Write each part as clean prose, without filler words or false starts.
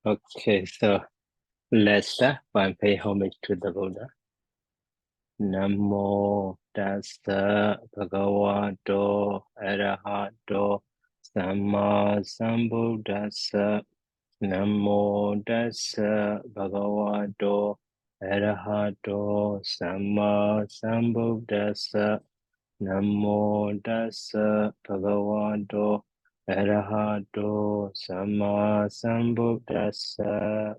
Okay, so let's start by pay homage to the Buddha. Namo tassa bhagavato arahato samma sambuddhassa. Namo tassa bhagavato arahato samma sambuddhassa. Namo tassa bhagavato arahato samma sambuddhassa.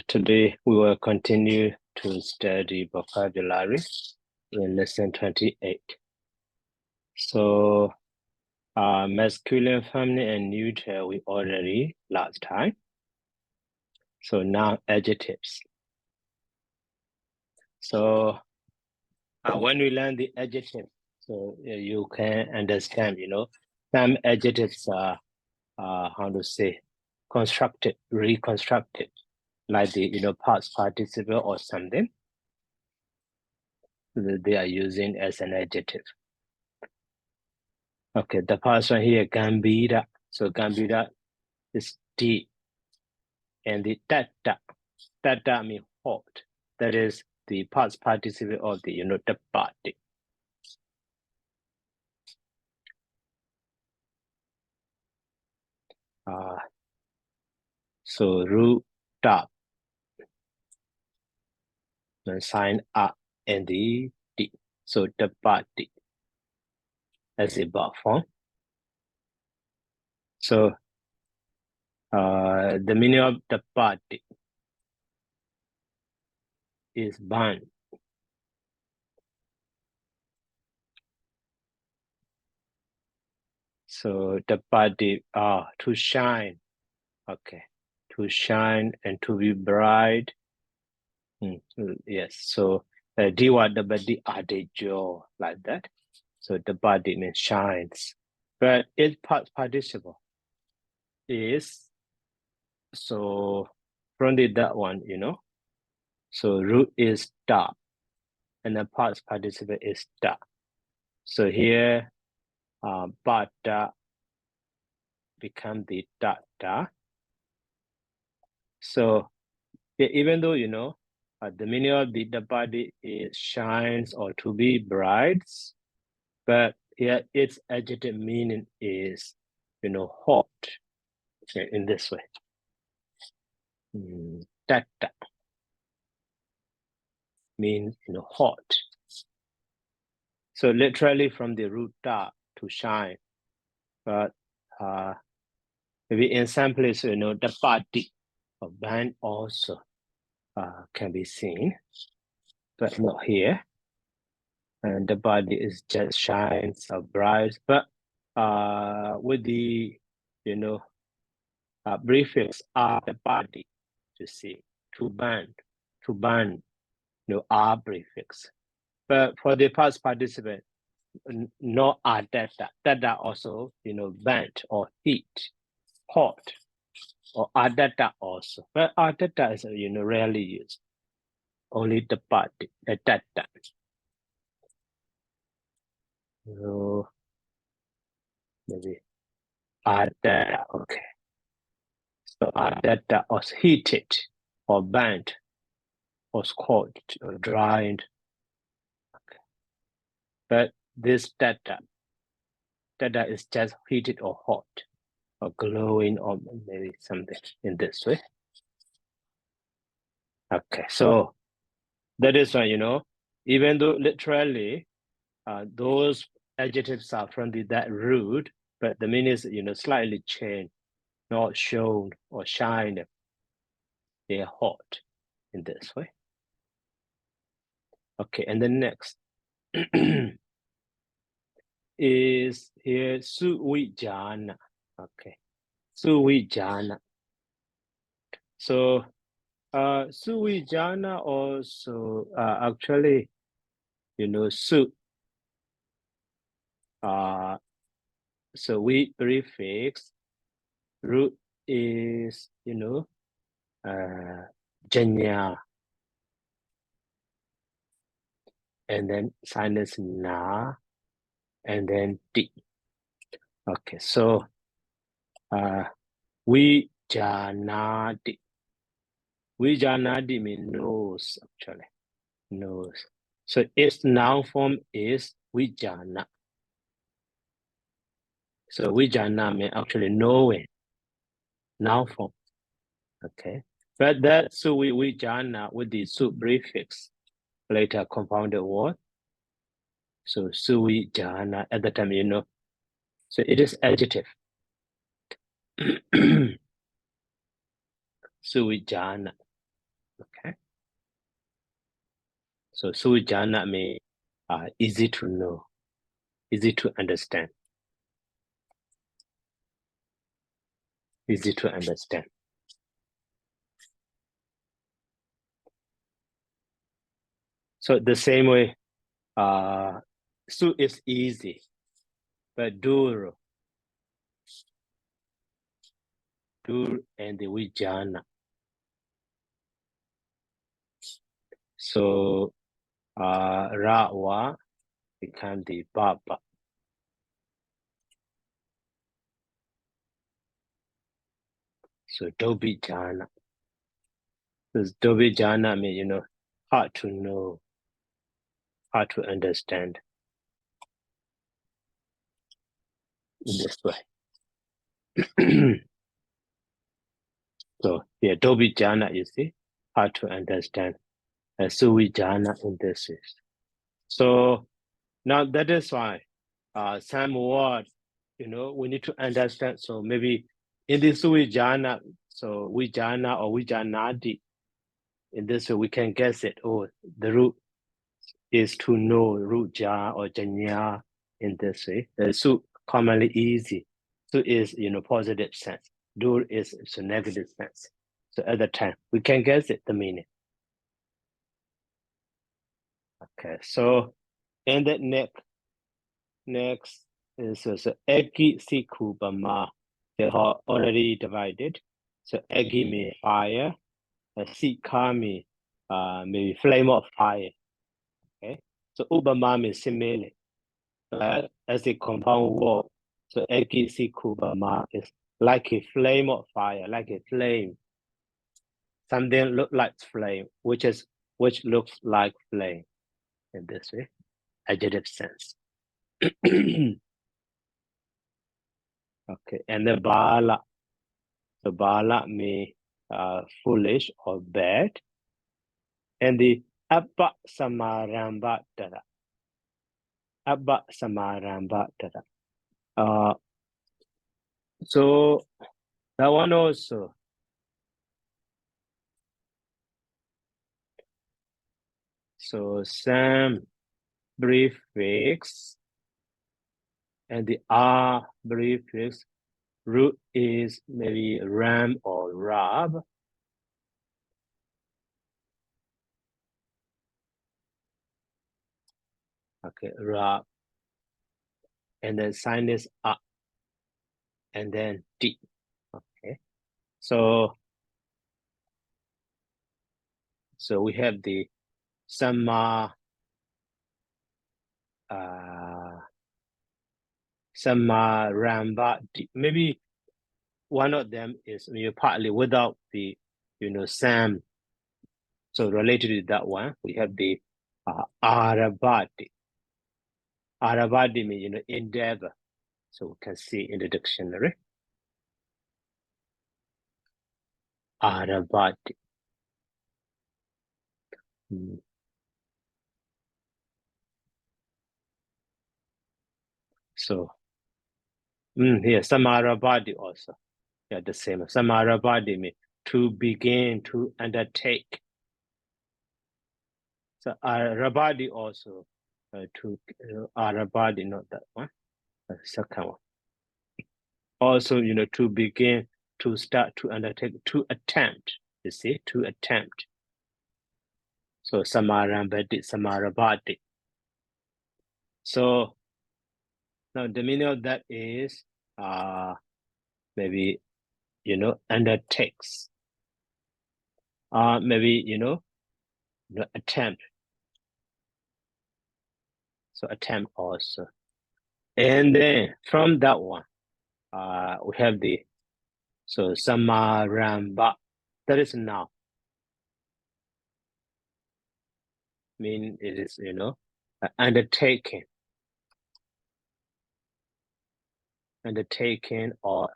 Today we will continue to study vocabulary in lesson 28. So masculine, feminine, and neuter we already last time. So now adjectives. So when we learn the adjective, so you can understand, some adjectives are, how to say, constructed, reconstructed, like the, past participle or something that they are using as an adjective. Okay, the first one here, gambira. So gambira is deep. And the tata means hot. That is the past participle of the, the body. So ruta, the sign up and the D. So the body as a verb form. So the meaning of the body is burn. So the body to shine. Okay, to shine and to be bright. Yes, so diwa the body adejo, like that. So the body means shines, but its past participle is, so from that one, so root is da, and the past participle is da. So here, bada become the da. So even though, the meaning of the body is shines or to be bright, but here its adjective meaning is, hot, okay, in this way. Tata means, hot. So literally from the root da to shine, but maybe in some places, the body of band also can be seen, but not here. And the body is just shines or bright, but with the, prefix are the body, you see, to burn, are prefix. But for the past participant, no data. Data also, burnt or heat, hot, or data also. But data is, rarely used. Only the body, data. So maybe data, okay. So data was heated or burnt or scorched or dried. Okay. But this data is just heated or hot or glowing or maybe something in this way. Okay, so that is why, even though literally those adjectives are from that root, but the meaning is, slightly changed, not shown or shine. They're hot in this way. Okay, and the next is here suwijana. Okay, suwijana. So suwijana also actually, su. So we prefix Root is, janya. And then sinus na, and then di. Okay, so vijanadi. Vijanadi means nose, actually. Nose. So its noun form is vijana. So vijana means actually knowing. Noun form. Okay. But that so vijana with the su prefix, later compounded word. So suvijana at the time, So it is adjective. Suvijana. Okay. So suvijana means easy to know, easy to understand. Easy to understand. So the same way, su is easy, but dur and the vijana. So rawa become the baba. So dobijana. So dobijana means, hard to know, hard to understand in this way. So yeah, dobijana, you see, hard to understand. Suvijana in this is. So now that is why some word, we need to understand. So maybe in this vijana, so vijana or vijanadi, in this way we can guess it. Oh, the root is to know, root ja or janya in this way. So commonly easy. So is, positive sense. Dur is a negative sense. So at the time, we can guess it, the meaning. Okay, so and the next is so egi siku bama. They are already divided. So egi means fire, sika means maybe flame of fire. Okay, so ubama means similar. As a compound word, so egi siku bama is like a flame of fire, like a flame. Something look like flame, which looks like flame in this way, adjective sense. Okay, and the bala. So bala means foolish or bad. And the abba samarambatara. Abba samarambatara. So that one also. So some prefix and the R prefix. Root is maybe ram or rab. Okay, rab. And then sign is up. And then D. Okay. So we have the sama ramba. Maybe one of them is partly without the sam. So related to that one, we have the arabati. Arabati means endeavor. So we can see in the dictionary. Arabati. So here samarabadi also. Yeah, the same. Samarabadi means to begin, to undertake. So Arabadi also to Arabadi, not that one. The second one. Also, to begin, to start, to undertake, to attempt. You see, to attempt. So Samarabadi. So now the meaning of that is maybe undertakes. Maybe, attempt. So attempt also. And then from that one, we have samaramba. That is now. Mean it is, undertaking. Undertaking or,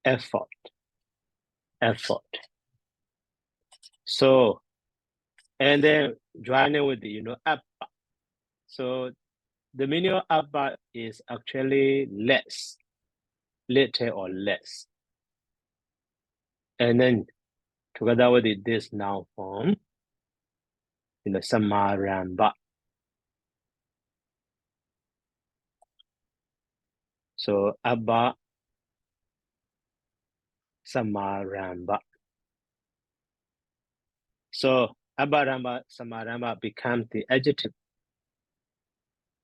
effort. So, and then joining with the, abba. So the meaning of abba is actually less, little or less. And then together with this noun form, samaramba. So abba, samaramba. So abaramba, samaramba becomes the adjective.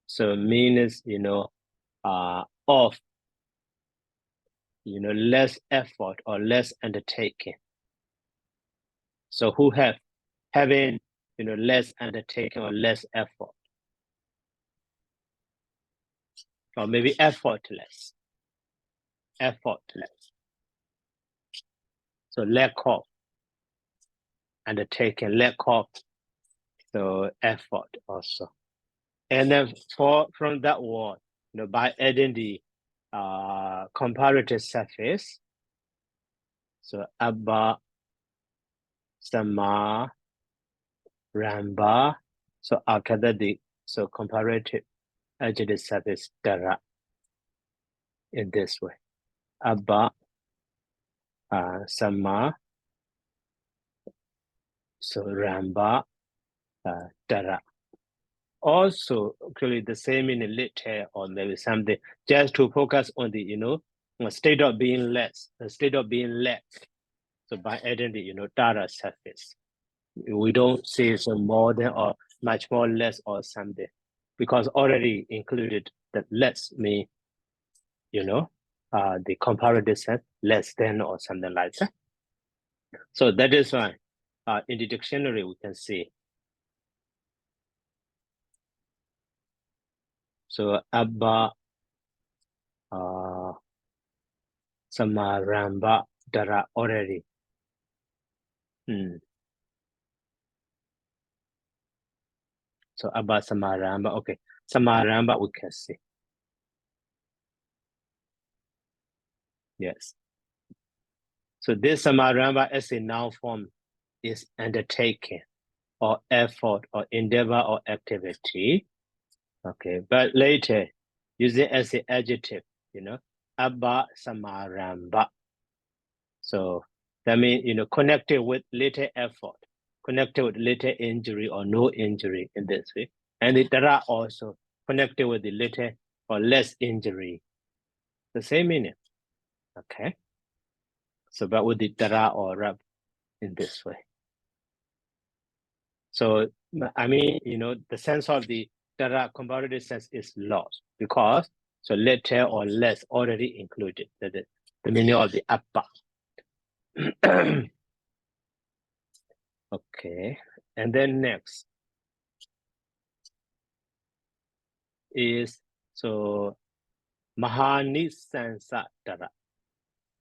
So means, of, less effort or less undertaking. So who having, less undertaking or less effort. Or maybe effortless. So lack of undertaking, lack of, so effort also. And then from that word, by adding the comparative suffix, so abba, sama, ramba. So after that, so comparative adjective suffix dara in this way. Abba, sama, so ramba, dara. Also, actually the same in a little or maybe something, just to focus on the, state of being less, the state of being less. So by adding the, dara suffix, we don't say so more than or much more less or something, because already included the less mean, the comparative sense, less than or something like that. So that is why in the dictionary we can see. So abba, samaramba, dara already. So abba, samaramba, okay. Samaramba we can see. Yes. So this samaramba as a noun form is undertaking or effort or endeavor or activity. Okay, but later using as an adjective, abba samaramba. So that means, connected with little effort, connected with little injury or no injury in this way. And the dara also connected with the little or less injury. The same meaning. Okay. So but with the dara or rab in this way. So I mean, the sense of the dara comparative sense is lost because so little or less already included the meaning of the abba. Okay, and then next is so mahanisansa dara,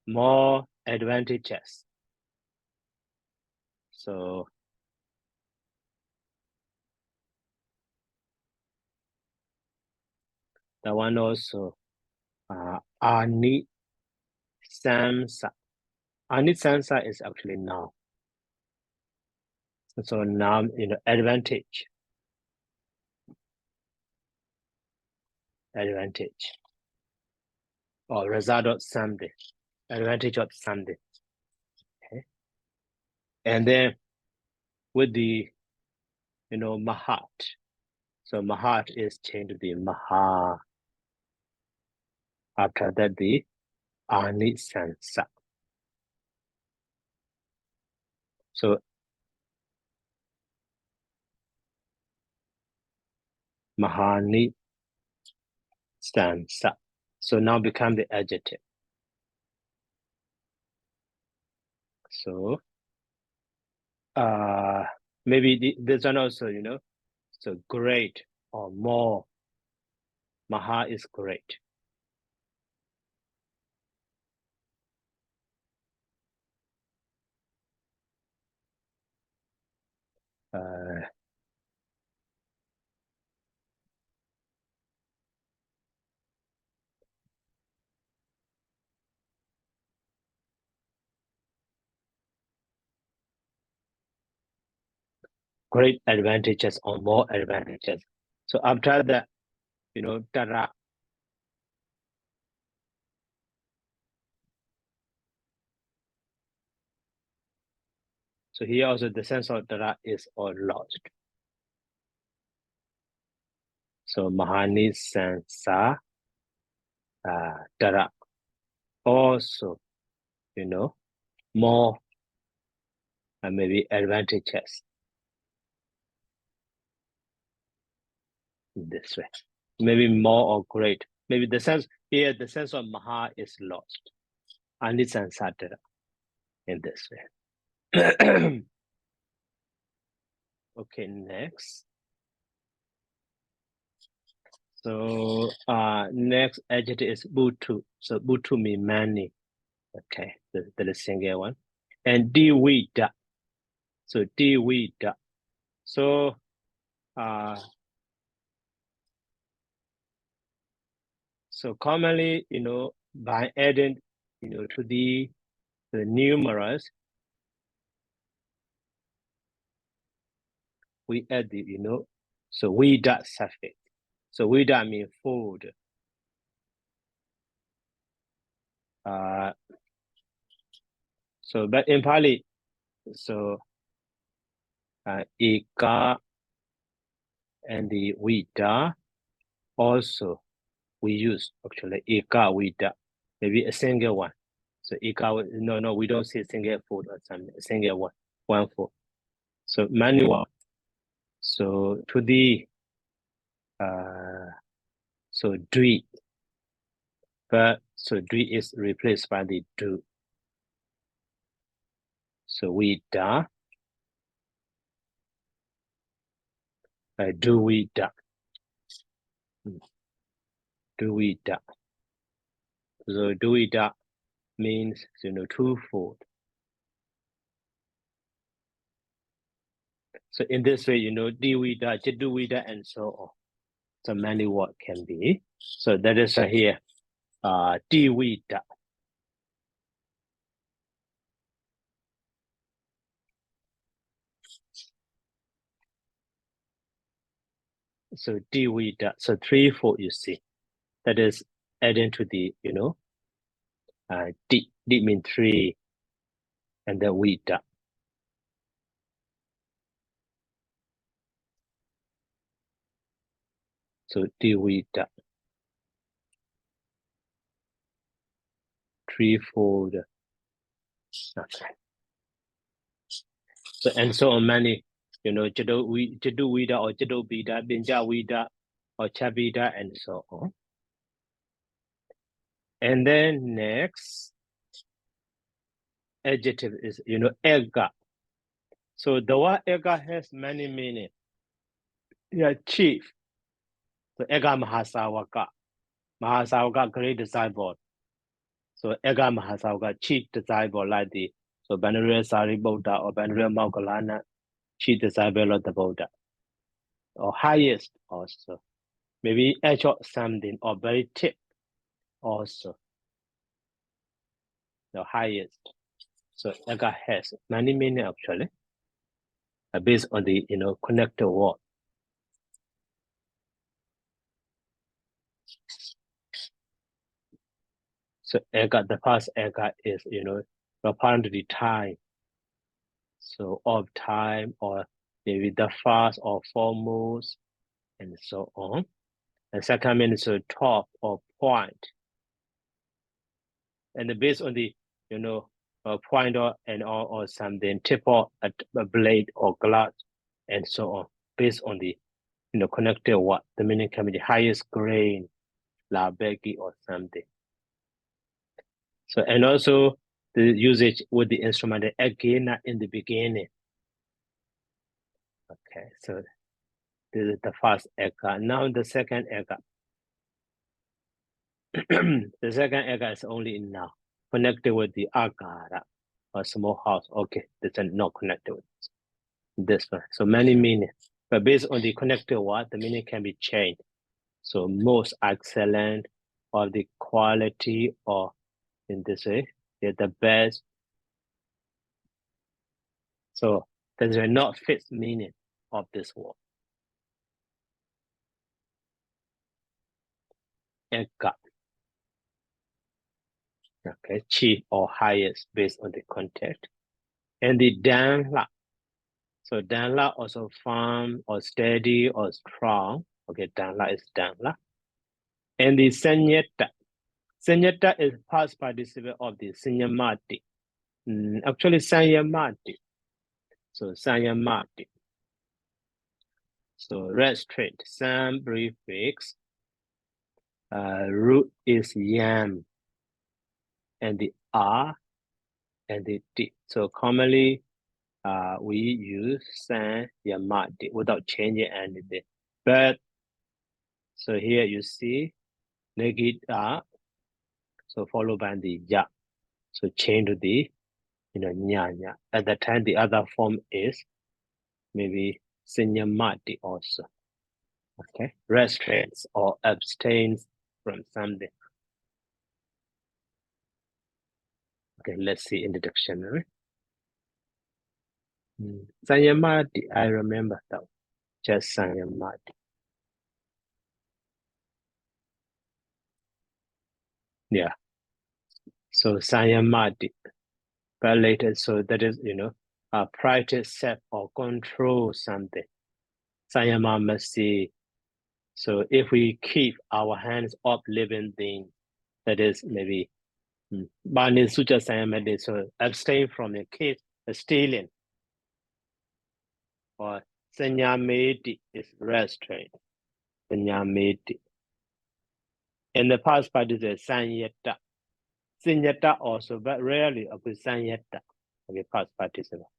more advantages. So the one also anisansa. Anisansa is actually noun. So noun, advantage. Or result of something. Advantage of something. Okay. And then with the, mahat. So mahat is changed to the maha. After that, the anisansa. So mahani stanza. So now become the adjective. So maybe this one also, you know, so great or more. Maha is great. Great advantages or more advantages. So after that, you know, Tara. So here also the sense of Tara is all lost. So Mahani Sansa Tara also, you know, more maybe advantages in this way. Maybe more or great. Maybe the sense here, the sense of Maha is lost. Anisansa Tara in this way. Okay, next. So next adjective is butu. So butu means many. Okay, the single one. And diwida. So diwida. So so commonly, you know, by adding, you know, to the numerals, we add the, you know, so wida suffix. So wida means food. So but in Pali, so ika and the wida also we use actually ika wida, maybe a single one. So ika, no, we don't say single food or something, single one food. So manual. So to the so dui, but so dui is replaced by the do. So we da, do we da, do we da. So do we da means, you know, twofold. So in this way, you know, do we da, and so on. So many words can be. So that is here, do we da. So do we da. So threefold, you see. That is adding to the, you know, D means three, and then we da. So do we da. Threefold. Okay. So and so on many, you know, jadu vida or jadu bida, binja vida or chabida, and so on. And then next adjective is, you know, ega. So the word ega has many meanings. Yeah, chief. So ega mahasawaka. Mahasawaka, great disciple. So ega mahasawaka, chief disciple, like the so Venerable Sariputta or Venerable Moggallana, chief disciple of the Buddha. Or highest also. Maybe actual something or very tip also. The highest. So ega has many meaning actually, based on the, you know, connected word. So ega, the first ega is, you know, apparently time. So of time, or maybe the first or foremost, and so on. And second means top or point. And based on the, you know, point or something, tip or a blade or glass, and so on. Based on the, you know, connected word, the meaning can be the highest grain, la begi or something. So and also the usage with the instrument again, not in the beginning. Okay, so this is the first eka. Now the second eka. The second eka is only in now, connected with the agara, or small house. Okay, this is not connected with this one. So many meanings, but based on the connected word, the meaning can be changed. So most excellent, or the quality, or in this way, they're the best. So there's a not fixed meaning of this word. Eka. Okay, chief or highest based on the context. And the danla. So danla also firm or steady or strong. Okay, danla is danla. And the senyeta. Senyeta is past participle of the senyamati. Actually, sanyamati. So sanyamati. So restraint, some prefix. Root is yam. And the R and the D. So commonly, we use san yamati without changing anything. But so here you see negita, so followed by the ya. So change to the nya. At that time, the other form is maybe sinyamati also. Okay, restrains or abstains from something. Okay, let's see in the dictionary. Sanyamati, I remember that. Just sanyamati. Yeah. So sanyamati. But later, so that is, practice self or control something. Sanyama mercy. So if we keep our hands off living things, that is maybe Bani Suja Sanyamadi, so abstain from the case stealing. Or Sanyamedi is restraint. Sanyamedi. In the past participle is Sanyeta. Sanyeta also, but rarely of Sanyeta. Okay, past participle.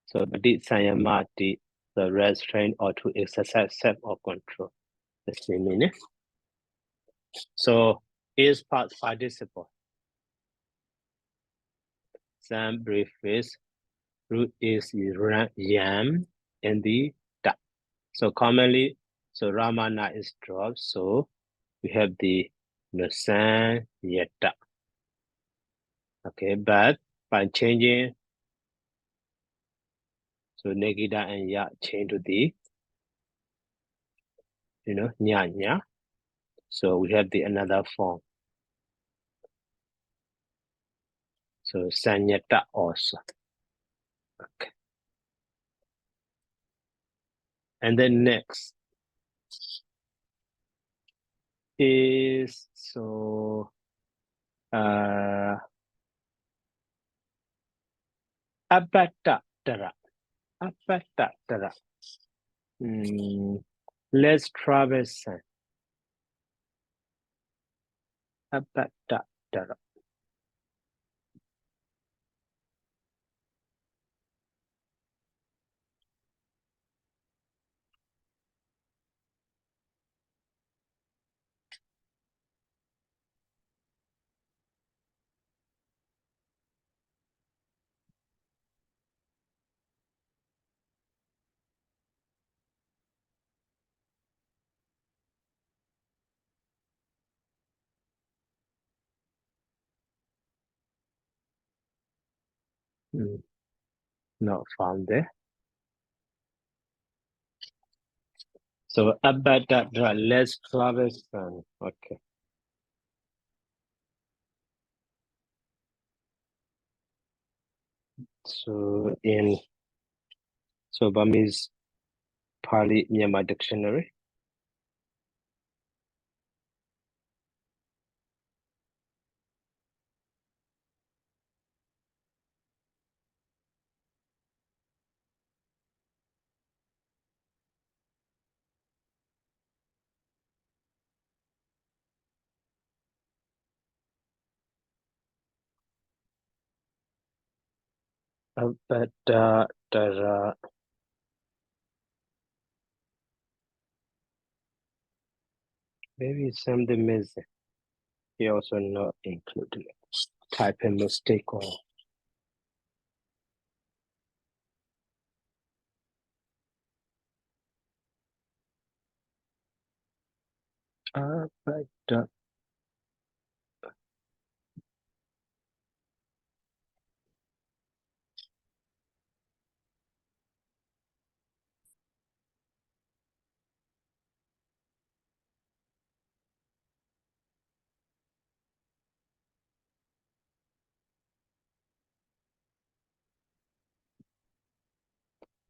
So the Sanyamati, the restraint or to exercise self or control. The same meaning. So is past participle. Some prefix root is yam and the da. So commonly, so Ramana is dropped. So we have the san yeta. Okay, but by changing, so negida and ya change to the nya. So we have the another form. So sanyata also. Okay. And then next is so abatatara. Abatatara. Less troublesome. Abatatara. Not found there. So abatatara, less troublesome. Okay. So in Burmese Pali Myanmar dictionary. Abada dara. Maybe something missing. He also not included. Type a mistake or abada.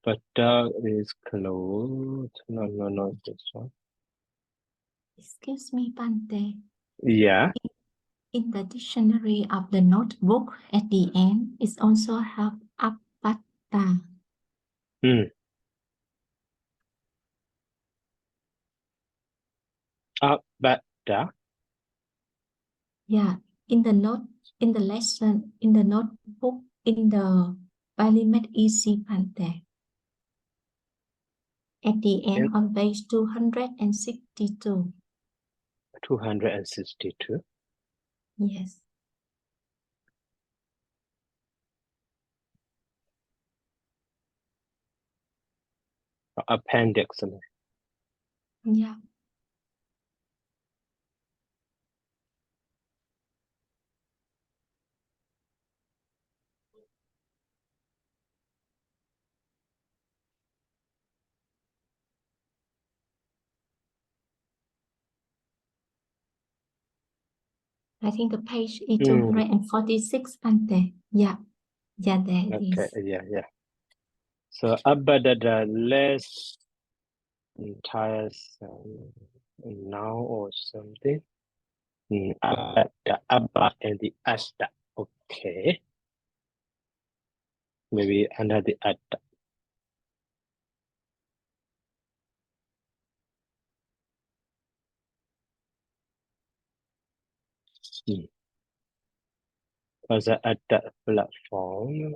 Bada is closed. No, this one. Excuse me, Pante. Yeah. In the dictionary of the notebook at the end, it also have apata. Abada. Yeah, in the lesson, in the notebook, in the Parliament Easy Pante. At the end of page 262. 262. Yes. Appendix. Yeah. I think the page is 246, Pante. Yeah. Yeah, there it is. Yeah. So abada less entire now or something. Abada, abba and the asta. Okay. Maybe under the atta. Was the atta platform.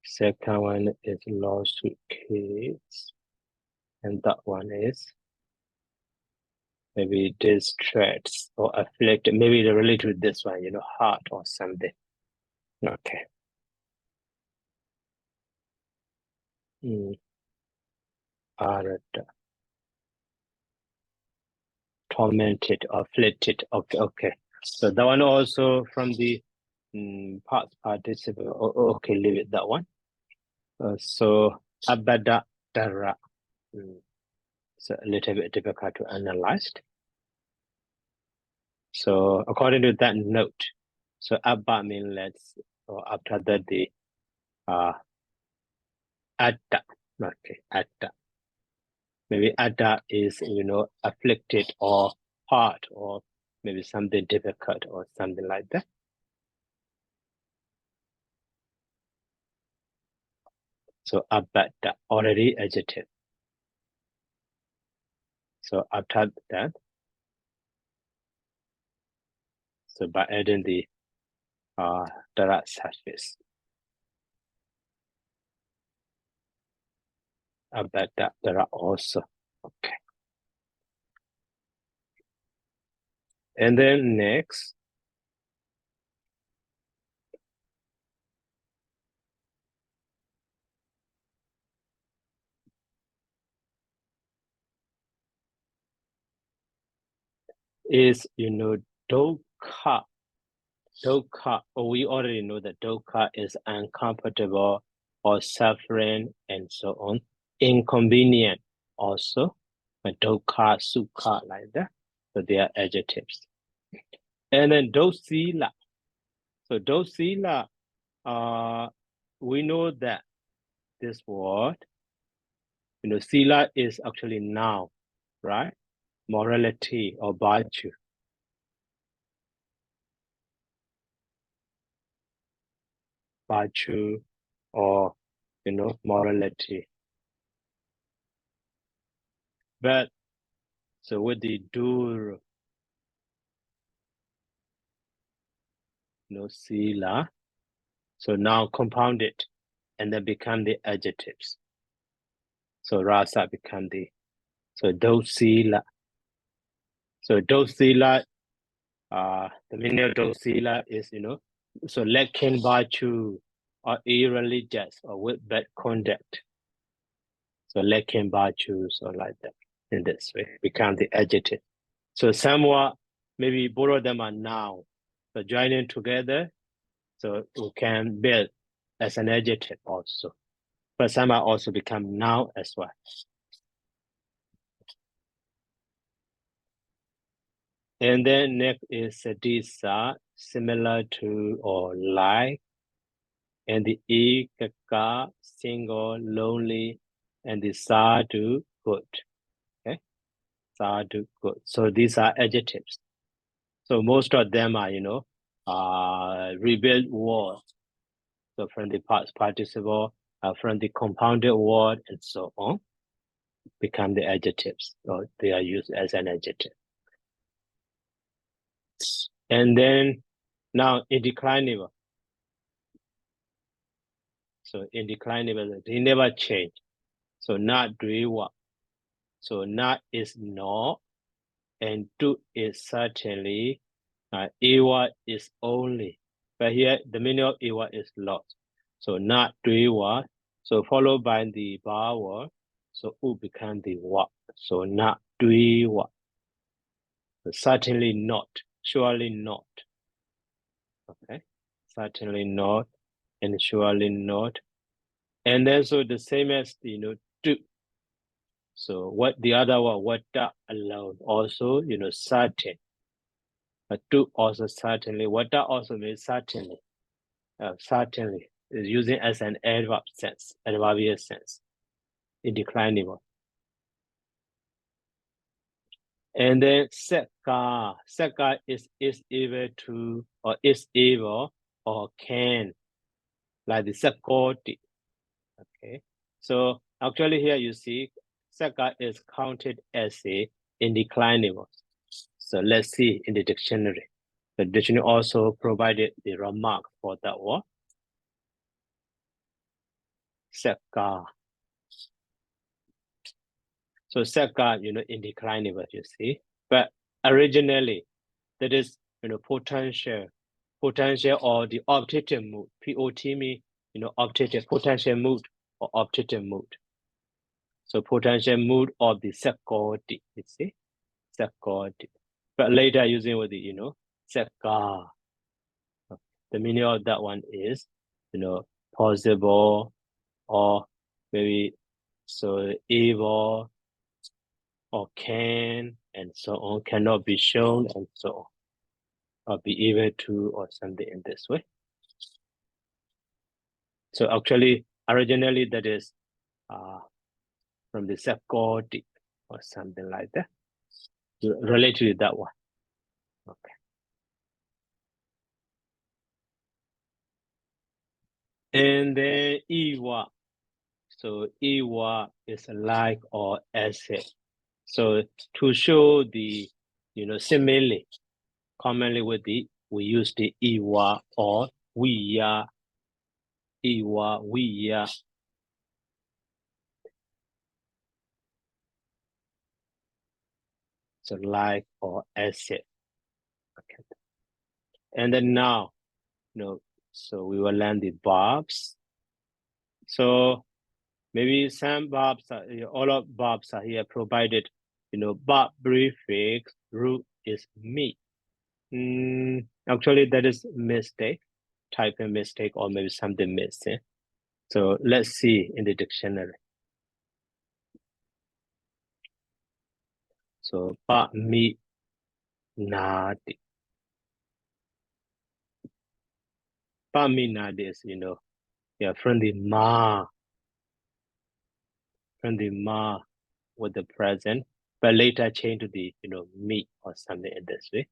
Second one is lost kids. And that one is maybe distressed or afflicted. Maybe they're related to this one, heart or something. Okay. Arada. Tormented or afflicted. Okay. So that one also from the past participle. Okay, leave it that one. So abada dara. It's a little bit difficult to analyze. So according to that note, so abba means let's, or after that the atta. Okay, atta. Maybe atta is afflicted or hard or maybe something difficult or something like that. So abada already adjective. So after that, so by adding the direct surface, abada there are also okay. And then next is dukkha. Dukkha, we already know that dukkha is uncomfortable or suffering and so on. Inconvenient also, but dukkha, sukha like that. So they are adjectives. And then dosila. So dosila, we know that this word, sila is actually noun, right? Morality or virtue. Virtue or morality. But so with the dur, sila, So now compound it and then become the adjectives. So rasa become so dosila. So dosila, the meaning of dosila is, so lacking virtue or irreligious or with bad conduct. So lacking virtues or like that in this way become the adjective. So somewhat maybe both of them are noun. So joining together, so we can build as an adjective also. But some are also become noun as well. And then next is disa, similar to or like. And the ikaka, single, lonely, and the sadhu, good. Okay, sadhu, good. So these are adjectives. So most of them are rebuilt words. So from the past participle, from the compounded word, and so on, become the adjectives, or they are used as an adjective. And then now indeclinable. So indeclinable, they never change. So not driwa. So not is not, and do is certainly, iwa is only. But here the meaning of iwa is lost. So not driwa. So followed by the vowel. So u become the wa. So not driwa. So certainly not. Surely not. Okay. Certainly not. And surely not. And then so the same as do. So what the other one, what that alone also, certain. But do also certainly, what that also means certainly. Certainly is using as an adverb sense, adverbial sense, indeclinable. And then seka is able to, or is able, or can, like the sekoti. Okay, so actually here you see seka is counted as a indeclinable. So let's see in the dictionary. The dictionary also provided the remark for that word. Seka. So seka, indeclinable, you see. But originally, that is, potential or the optative mood. POT means, optative, potential mood or optative mood. So potential mood of the sekoti, you see, sekoti. But later using with the, seka. The meaning of that one is, possible or maybe so able or can and so on, cannot be shown and so on, or be able to or something in this way. So actually, originally that is from the sekoti or something like that, related to that one. Okay. And then iwa. So iwa is like or as if. So to show the, simile, commonly we use the iwa or we iwa, we So like or as if. Okay. And then now, so we will learn the verbs. So maybe some verbs are, all of verbs are here provided, verb prefix root is me. Actually, that is mistake, typing mistake, or maybe something missing. So let's see in the dictionary. So ba mi nadi. Ba mi nadi is, from the ma with the present, but later change to the, me or something in this way.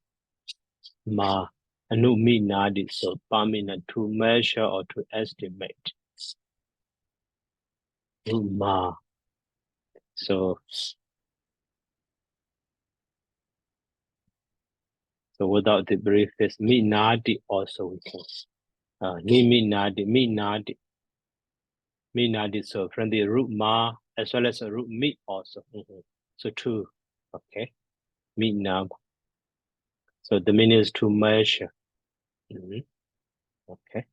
Ma, anu mi nadi, so pamina to measure or to estimate. Ma. So without the prefix mi nadi also we can Niminadi, minadi. Minadi, so from the root ma as well as the root mi also. So two, okay. Minam. So the meaning is to measure. Okay.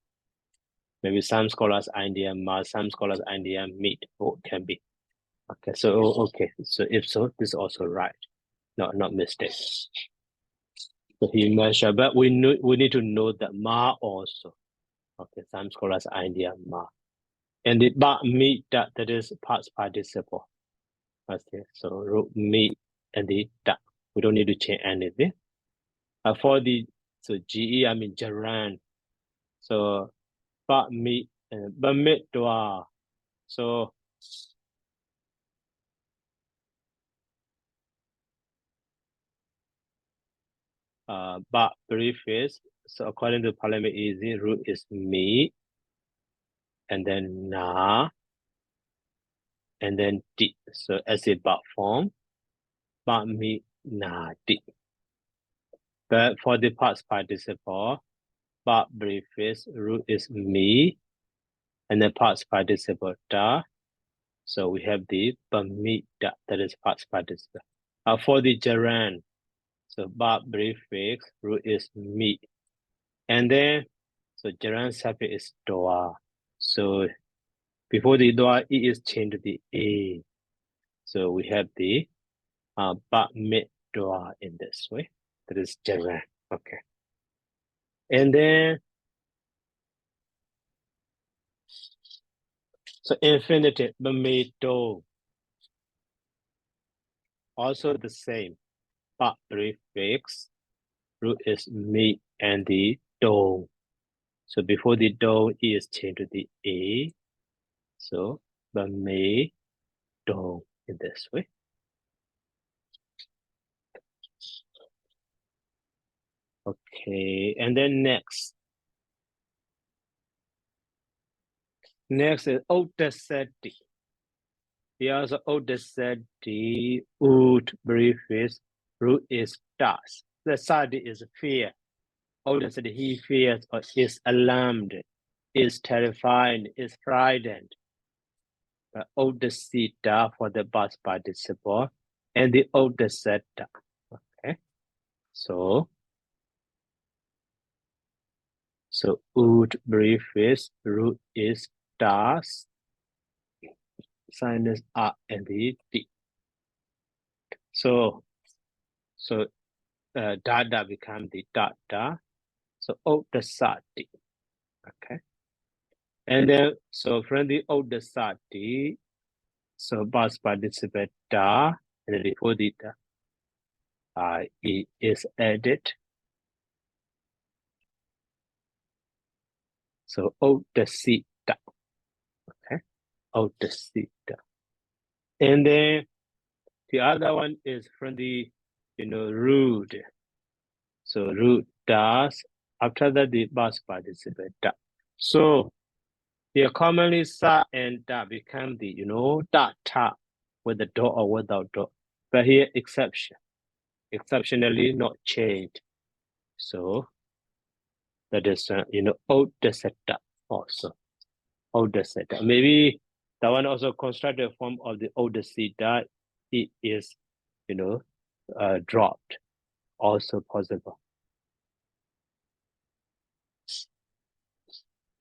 Maybe some scholars idea ma, some scholars idea meat, both can be. Okay, so okay, so if so, this is also right. Not mistake. So he measure, but we need to know that ma also. Okay, some scholars idea ma. And the ba meat that is past participle. Okay, so root meat and the da. We don't need to change anything. For the so GE, I mean Jaran. So ba meat and ba meat dwa. So ba preface. So according to Parliament Easy, root is me, and then na, and then di. So as a ba form, ba mi na di. But for the past participle, ba preface, root is me, and then past participle da. So we have the ba mi da, that is past participle. For the gerund, so ba prefix, root is me, and then so gerund suffix is doa. So before the doa, it is changed to the a. So we have the ba mit doa in this way. That is gerund. Okay. And then so infinitive, ba mit do. Also the same. Ba prefix, root is me, and the do. So before the do, it is changed to the a. So ba me do in this way. Okay, and then next. Next is Odaseti. Here's Odaseti, Ud briefest, root is das. The sadi is fear. Odaseti, he fears or is alarmed, is terrified, is frightened. Odasita for the past participle, and the Odaseta. Okay, so Ud briefest, root is das. Sinus R and the D. So dada become the dada. So Odasati. Okay. And then so from the Odasati, so past participle da, and then before the da, it is added. So Odasita. Okay. Odasita. And then the other one is from the rude. So rude does. After that, the past participle da. So here commonly sa and da become the da ta with the do or without do. But here exceptionally not changed. So that is Odaseta also. Odaseta. Maybe that one also constructed form of the Odaseta. It is dropped. Also possible.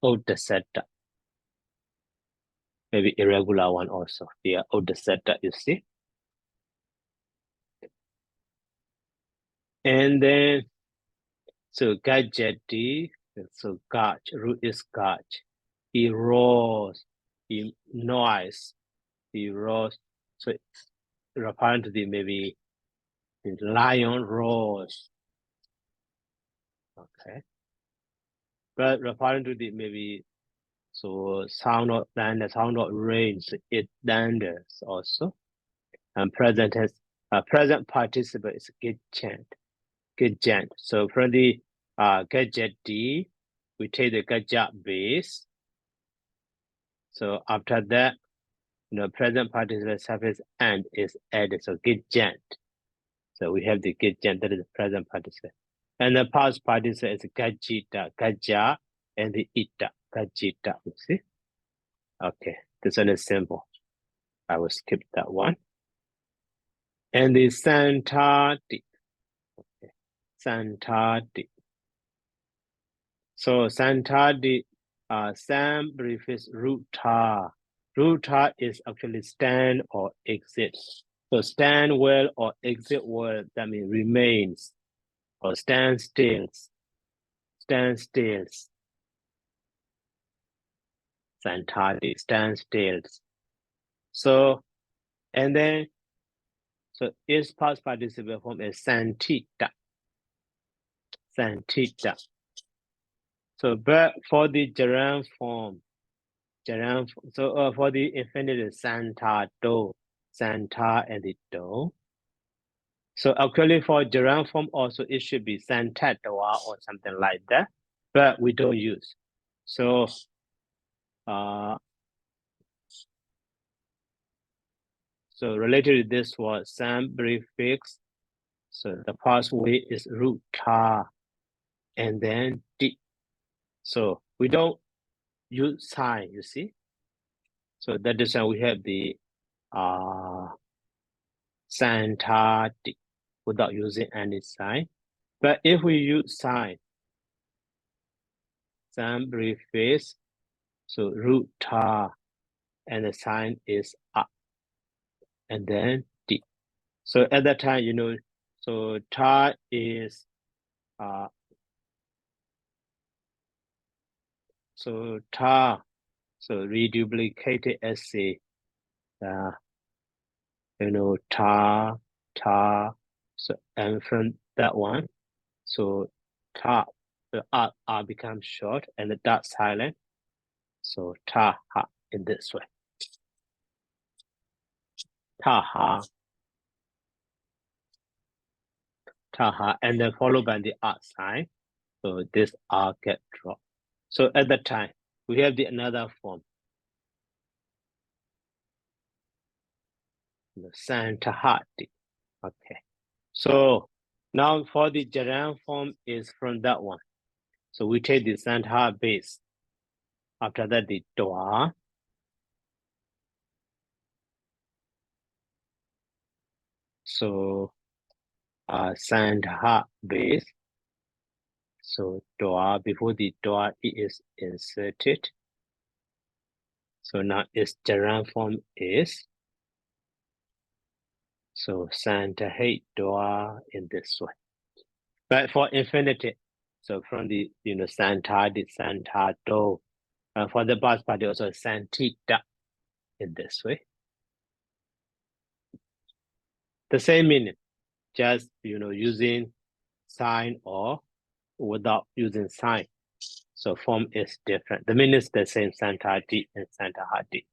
Odaseta. Maybe irregular one also. Here Odaseta, you see. And then so gadgety, so gauge, root is gauge. He roars, he noise, he roars. So it's referring to the maybe the lion roars. Okay. But referring to the maybe so sound of thunder, sound of rain, so it thunders also. And present participle is get chant. So from the gadgety, we take the gadget base. So after that, present participle suffix and is added. So gadget. So we have the gadget, that is the present participle. And the past participle is gajita, gaja, and the ita, kajita, you see? Okay, this one is simple. I will skip that one. And the santati. Okay, santati. So santati, sam prefix ruta. Ruta is actually stand or exit. So stand well or exit well, that means remains or stand stills. Stand stills. Santati, stand stills. So, and then, so its past participle form is santita. Santita. So, but for the gerund form, so for the infinitive, santa, do, santa, and the do. So actually for gerund form also, it should be santatua or something like that, but we don't use. So, so related to this word, sam prefix, so the past way is ruta, and then di. So we don't use sign, you see. So that is why we have the santati without using any sign. But if we use sign, sam prefix, so ruta, and the sign is up, and then di. So at that time, you know, so ta is so ta, so reduplicated as a you know, ta, so and from that one, so ta, the r becomes short and the dot silent, so ta ha in this way. Ta ha, and then followed by the R sign, so this R get dropped. So at that time, we have the another form, the santahati. Okay, so now for the gerund form is from that one. So we take the santaha base. After that, the dwa. So santaha base. So dwa, before the dwa, it is inserted. So now its gerund form is, so santahate dwa in this way. But for infinitive, so from the, you know, santa, the santato, for the past party also santita in this way. The same meaning, just, you know, using sign or without using sign. So form is different. The meaning is the same, santati and santahati.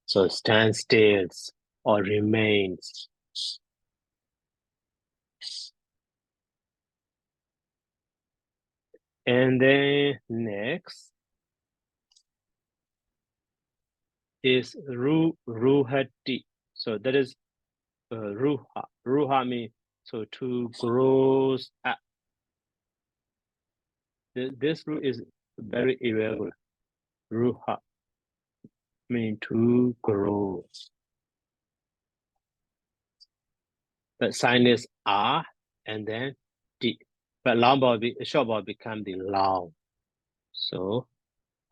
So stand stills or remains. And then next is ruhati. So that is ruha. Ruha means so to grows up. This root is very irregular. Ruha mean to grow. But sign is R and then D. But long ball, short ball become the long. So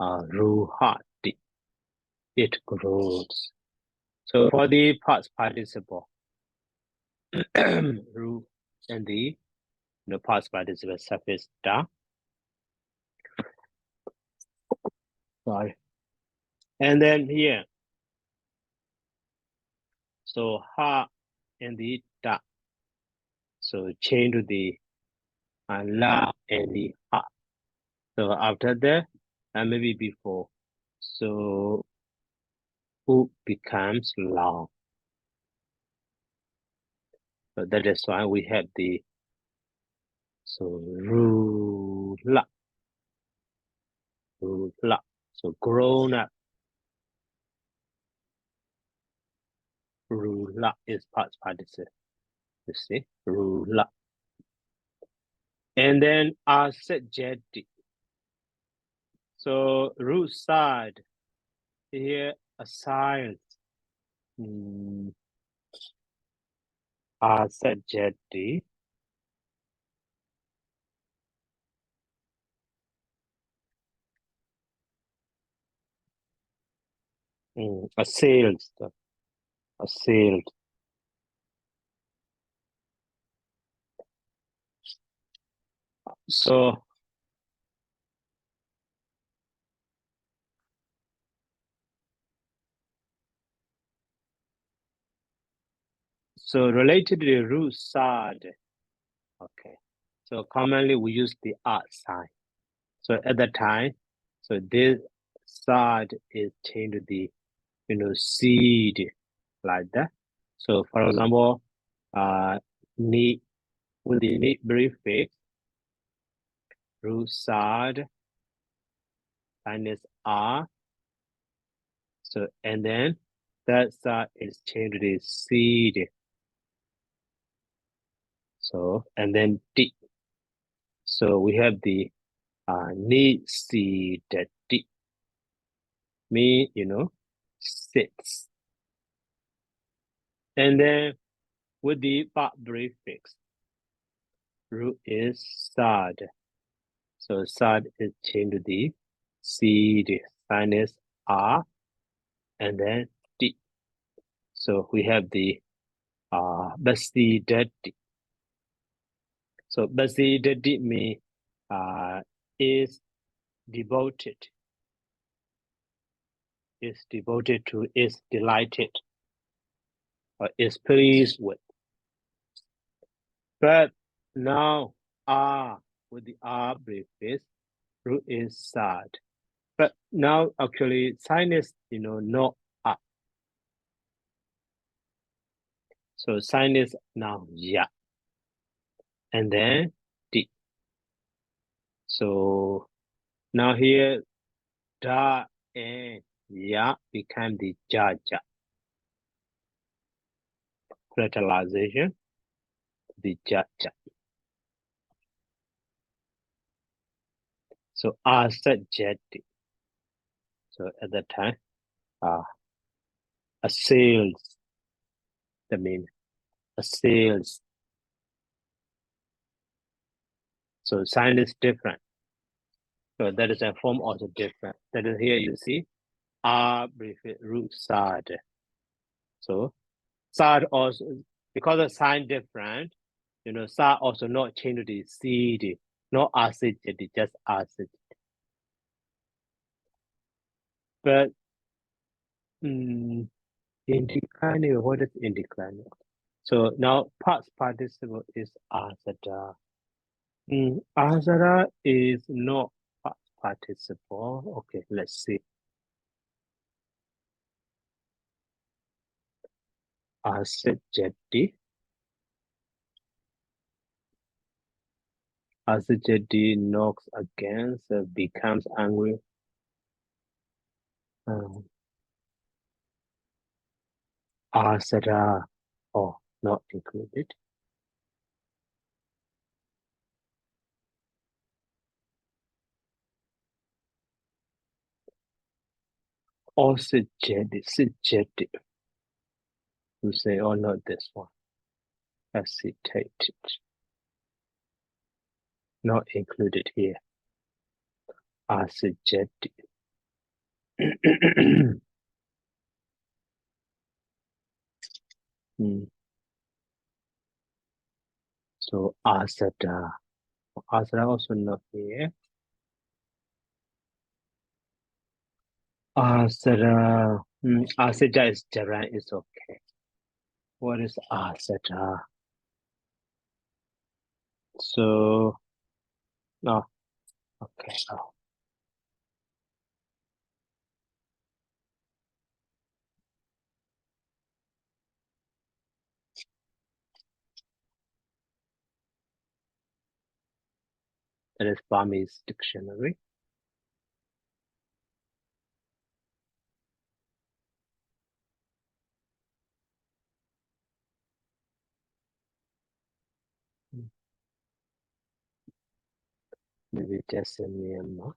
ruhati, it grows. So for the past participle, ru and the past participle suffix da. Sorry. And then here, so ha and the da. So change to the la and the ha. So after that, and maybe before, so u becomes long. So that is why we have the, so rula, so grown up. Rula is past participle. You see, rula. And then asajeti. So root side here assigns as adjective. Assailed. Assailed. So related to the root side, okay. So commonly we use the art sign. So at that time, so this side is changed to the seed like that. So for example, need with the need prefix, root side minus R. So and then that side is changed to the seed. So and then D. So we have the need seed D mean six. And then with the but prefix, root is sad. So sad is changed to the seed sinus R and then D. So we have the Basidadi. So Basidadi means is devoted. Is devoted to, is delighted, or is pleased with. But now R with the R prefix, root is sad. But now actually sinus, not up. So sinus now yeah. And then D. So now here da and ya become the ja. Pluralization, the ja. So as adjective. So at that time, assails, that means assails. So sign is different. So that is a form also different. That is here you see R root side. So side also, because the sign different, side also not change the seed, not acid, just acid. But indeclining, what is indeclining? So now past participle is asada. Asada is not past participle. Okay, let's see. Asajati. Asajati knocks against, becomes angry. Asada, oh, not included. Or suggested. You say, oh, not this one. Hesitated. Not included here. Suggested. So asada. Asada also not here. Asada. Asada is Jaran, is okay. What is asada? So, no. Okay. Oh. That is Burmese dictionary. Maybe just in Myanmar.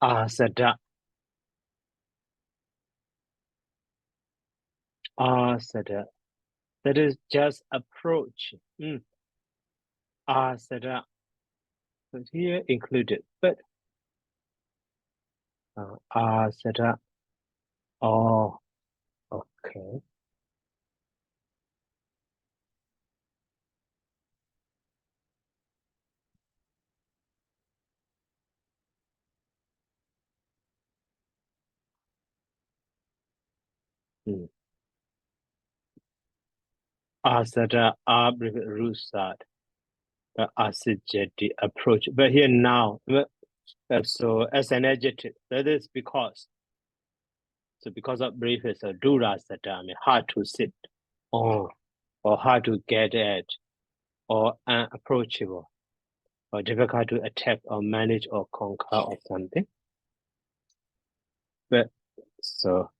Asada. Asada. That is just approach. Asada. So here included, but asada. Oh, okay. Asada rusad. The acidity approach. But here now, so as an adjective, that is because. So because of briefest, so durasada, I mean hard to sit on, or hard to get at, or unapproachable, or difficult to attack or manage or conquer or something. But so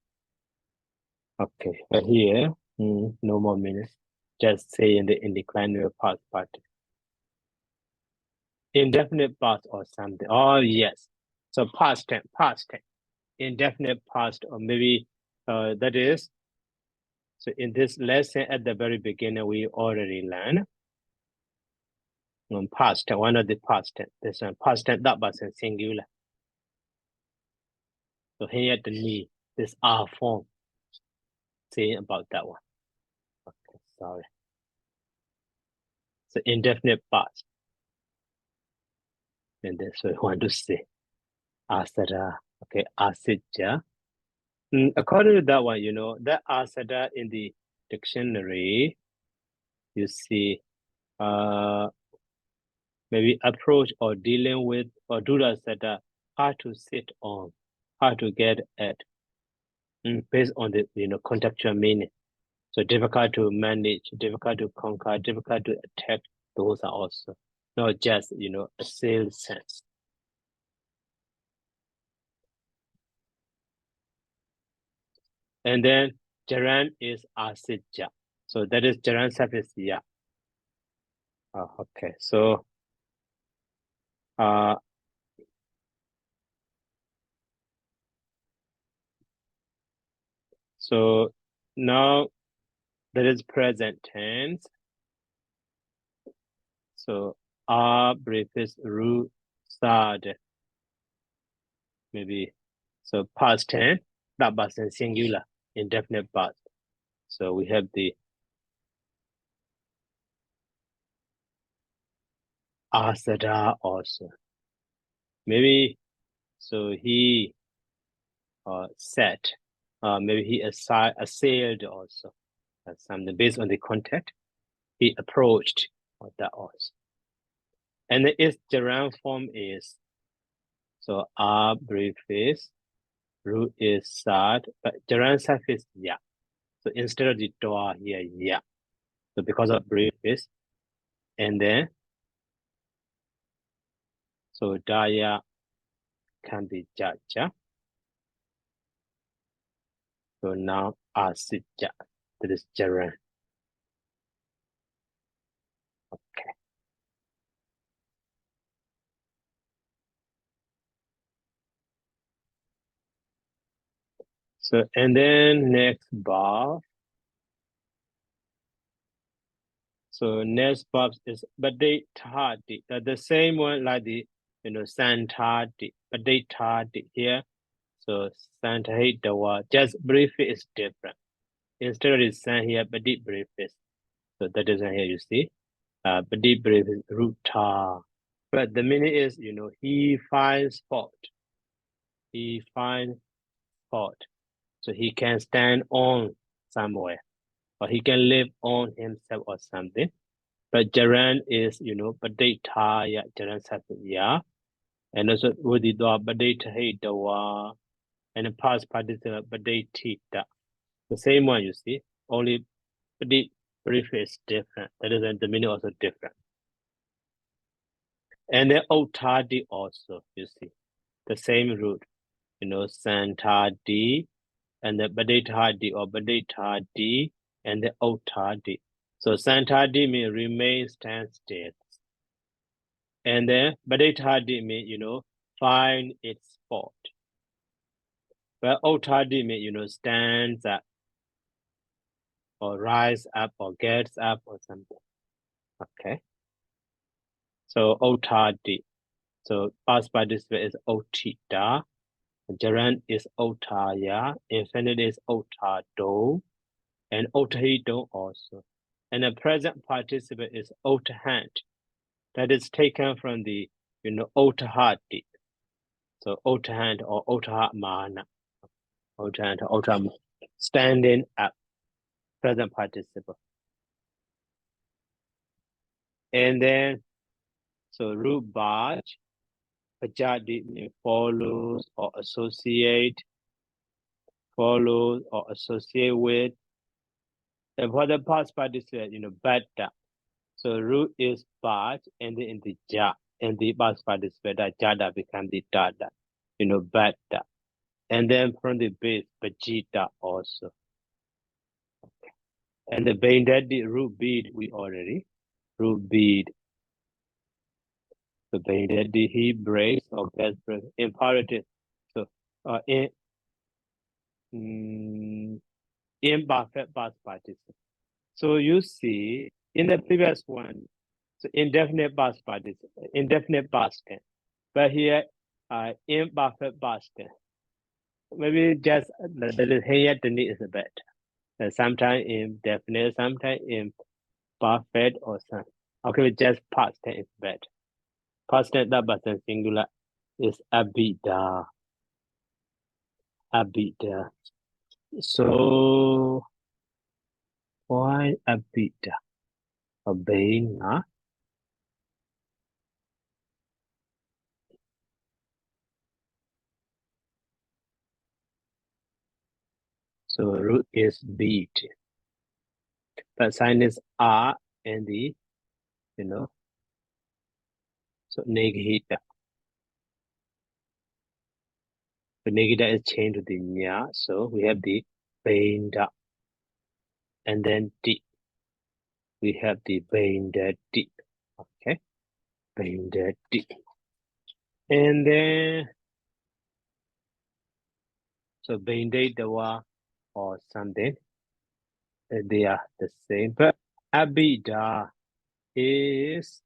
okay, but here no more minutes. Just say in the indeclinable past participle. Indefinite past or something. Oh yes. So past tense, indefinite past, or maybe that is. So in this lesson at the very beginning, we already learned past tense, one of the past tense. This one past tense that was in singular. So here the me, this R form. Saying about that one. Okay, sorry. So indefinite past. And that's what I want to say. Asada. Okay, asija. According to that one, that asada in the dictionary, you see, maybe approach or dealing with or do that hard to sit on, hard to get at, based on the contextual meaning. So difficult to manage, difficult to conquer, difficult to attack. Those are also not just a sales sense. And then gerund is asija. So that is gerund suffix ya. Okay, so so now that is present tense. So briefest root sad. Maybe so past tense, that was in singular, indefinite past. So we have the asada also. Maybe so he set, maybe he assailed also. That's something based on the context. He approached, or that also. And its gerund form is so briefest, root is sad, but gerund suffix ya. So instead of the door here, ya. So because of briefest, and then so daya can be jaja. So now asija, that is gerund. Okay. So and then next verb. So next verb is badetadi. The same one like the santadi, badetadi here. So santahitawa, just briefly is different. Instead of san here, badit brief is. So that is here you see. Badit brief is ruta. But the meaning is, he finds fault. He finds fault. So he can stand on somewhere, or he can live on himself or something. But gerund is, badita ya, gerund suffix ya. And also udidwa badita hitawa. And the past participle baditita. The same one you see, only badit brief is different. That is the meaning also different. And then otadi also, you see, the same root, santadi, and the baditadi or baditadi, and the otadi. So santadi means remain, stand still. And then baditadi means, find its spot. But otadi means, stands up, or rise up, or gets up, or something. Okay. So otadi. So past participle is otida. Gerund is otaya. Infinitive is otado. And otahido also. And the present participle is otahand. That is taken from the, otahadi. So otahand or otahamana. Otahand or otahamana. Standing up. Present participle. And then, so root barge. Pajadi means follows or associate. Follows or associate with. And for the past participle, bada. So root is baj, and then in the ja, and the past participle that jada becomes the dada, bada. And then from the base, bajita also. Okay. And the bandadi root bead we already root bead. The bandadi he breaks or gets imperative. So imperfect past participle. So you see in the previous one, so indefinite past participle, indefinite past tense. But here, imperfect past tense. Maybe just the here the need is better. Sometimes indefinite, sometimes imperfect or something. Okay, just past tense is better. Past tense that person singular is abida. Abida. So why abida? Obeying, huh? So root is beat. But sign is R and the, so negita. The negita is changed to the nya. So we have the benda. And then D. We have the benda D. Okay. Benda D. And then, so benda dawa or something. They are the same. But abida is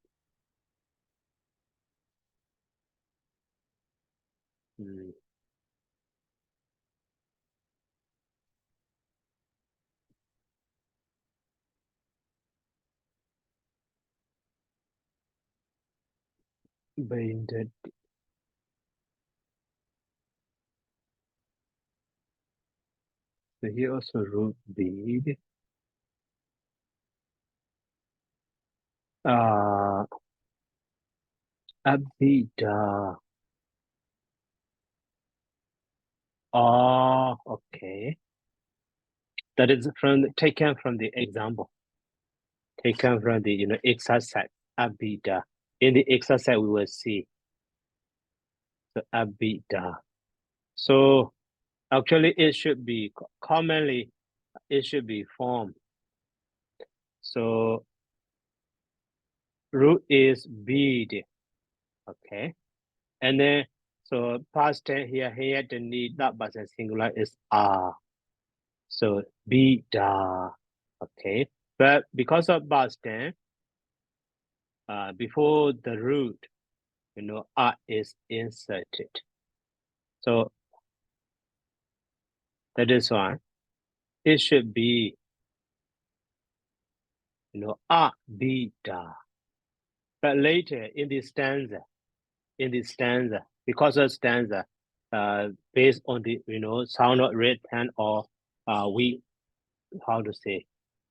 benda D. So here also root bead. Abida. Oh, okay. That is taken from the example. Taken from the exercise. Abida. In the exercise we will see. So abida. So actually it should be commonly it should be formed. So root is bead. Okay. And then so past tense here the need that but singular is are. So bida. Okay. But because of past tense, before the root, are is inserted. So that is why it should be, a bida. But later in the stanza, because of stanza, based on the sound of written or we how to say,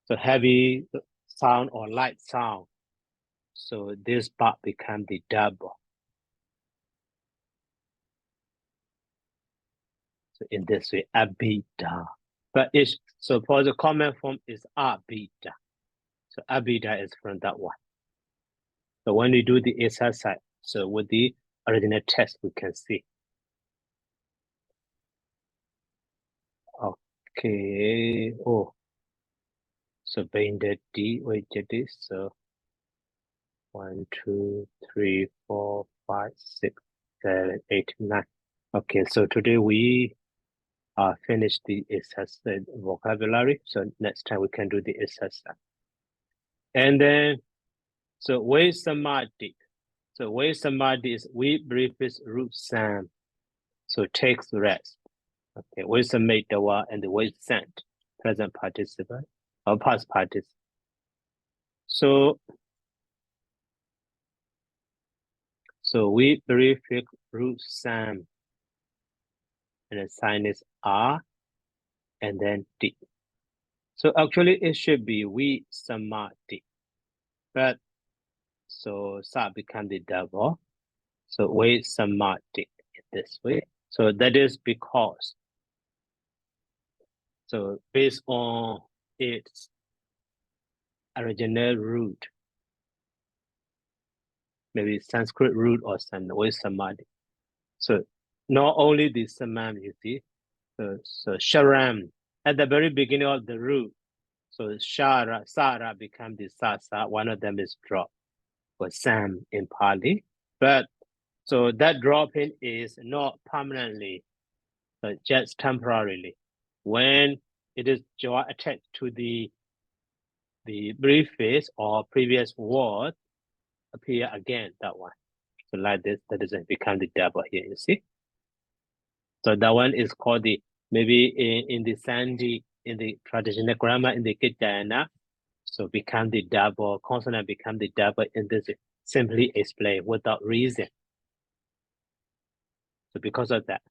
so heavy sound or light sound. So this part become the double. So in this way, abida. But it's so for the common form is abida. So abida is from that one. So when we do the exercise, so with the original text, we can see. Okay. Oh. So being the D, we did this. So 1, 2, 3, 4, 5, 6. 7, 8, 9. Okay, so today we finished the exercise vocabulary. So next time we can do the exercise. And then, so where samadhi? So where samadhi is, we brief is root sam. So takes rest. Okay, where samadhi dawa and the where sent, present participle or past participle. So we prefix root sam and the sign is R and then D. So actually it should be we samadhi, but so sa become the double. So we samadhi in this way. So that is because, so based on its original root, maybe Sanskrit root or some way samadhi. So not only the samam, you see, so sharam at the very beginning of the root. So shara, sara become the sasa. One of them is dropped for sam in Pali, but so that dropping is not permanently, but just temporarily. When it is attached to the preface or previous word, appear again, that one. So like this, that doesn't become the double here, you see? So that one is called the, maybe in the Sandi, in the traditional grammar, in the Kitayana, so become the double, consonant become the double in this, simply explain without reason. So because of that,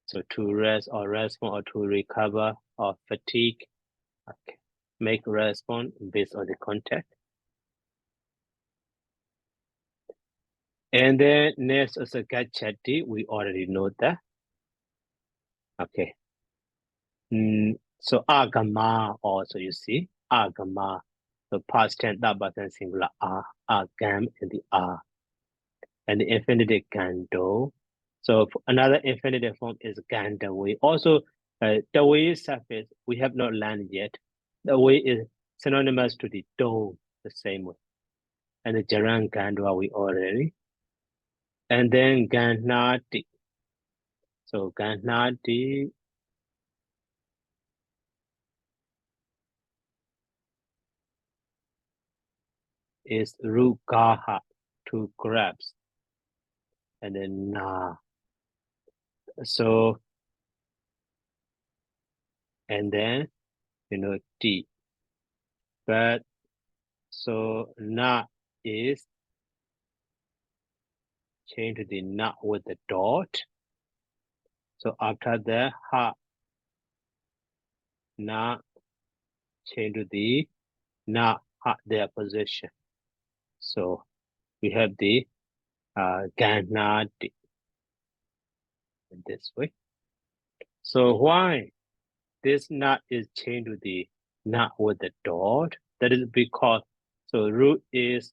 so to rest or respond or to recover or fatigue, okay, make respond based on the context. And then next is a gachati, we already know that. Okay. So agama also, you see, agama, the past tense, that button singular agam in the and the infinitive gando. So another infinitive form is gandawe. Also, the way surface, we have not learned yet. The way is synonymous to the do, the same way. And the jaran gandwa we already. And then ganati. So ganati is rugaha, to grabs. And then na. So, and then, T. But, so na is change to the na with the dot. So after the ha, na, change to the na, ha, their position. So we have the ganadi in this way. So why this na is changed to the na with the dot? That is because, so root is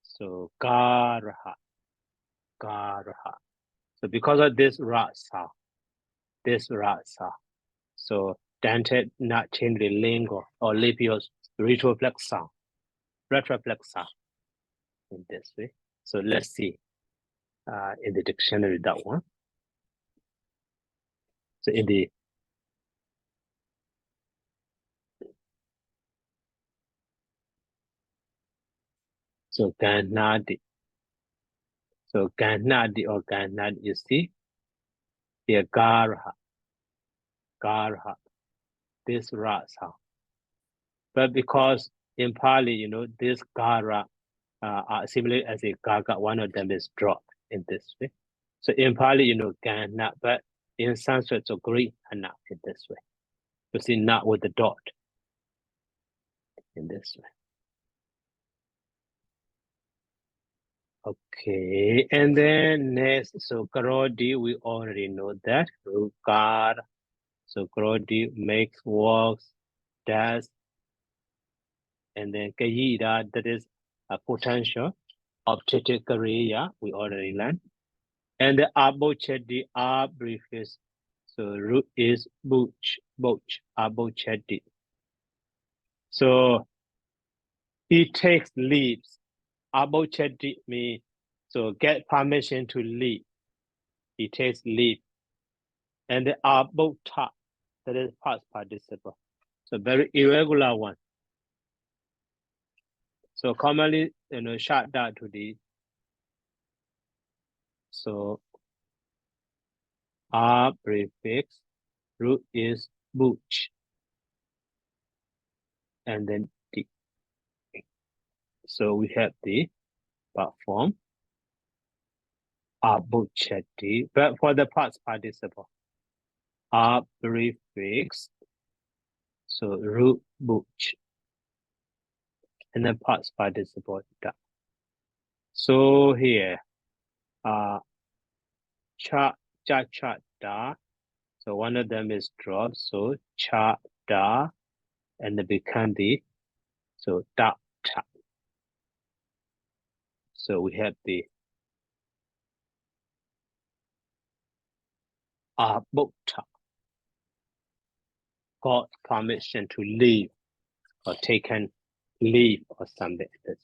so garaha. So because of this rasa, so dented not change the lingo or lipios retroflexa in this way. So let's see in the dictionary that one. So in the ganadi. So ganadi or ganadi, you see here garha, this rasa. But because in Pali, this gara are similar as a gaga, one of them is dropped in this way. So in Pali, gana, but in Sanskrit, so Greek, hana in this way. You see, not with the dot in this way. Okay, and then next, so Karodi, we already know that. Rukar, so Karodi makes, works, does, and then Kayida, that is a potential, objective career, we already learned. And the abochedi, briefest, so root is boch, abochedi. So he takes leaves Abocheti means so get permission to leave. He takes leave. And the abota, that is past participle. So very irregular one. So commonly, shut down to the. So R prefix, root is butch. And then D. So we have the verb form. Abocheti, but for the past participle. R prefix, so root butch. And then past participle da. So here, cha da. So one of them is dropped. So cha da, and it become the so da cha. So we have the abota. Got permission to leave or taken leave or something like this.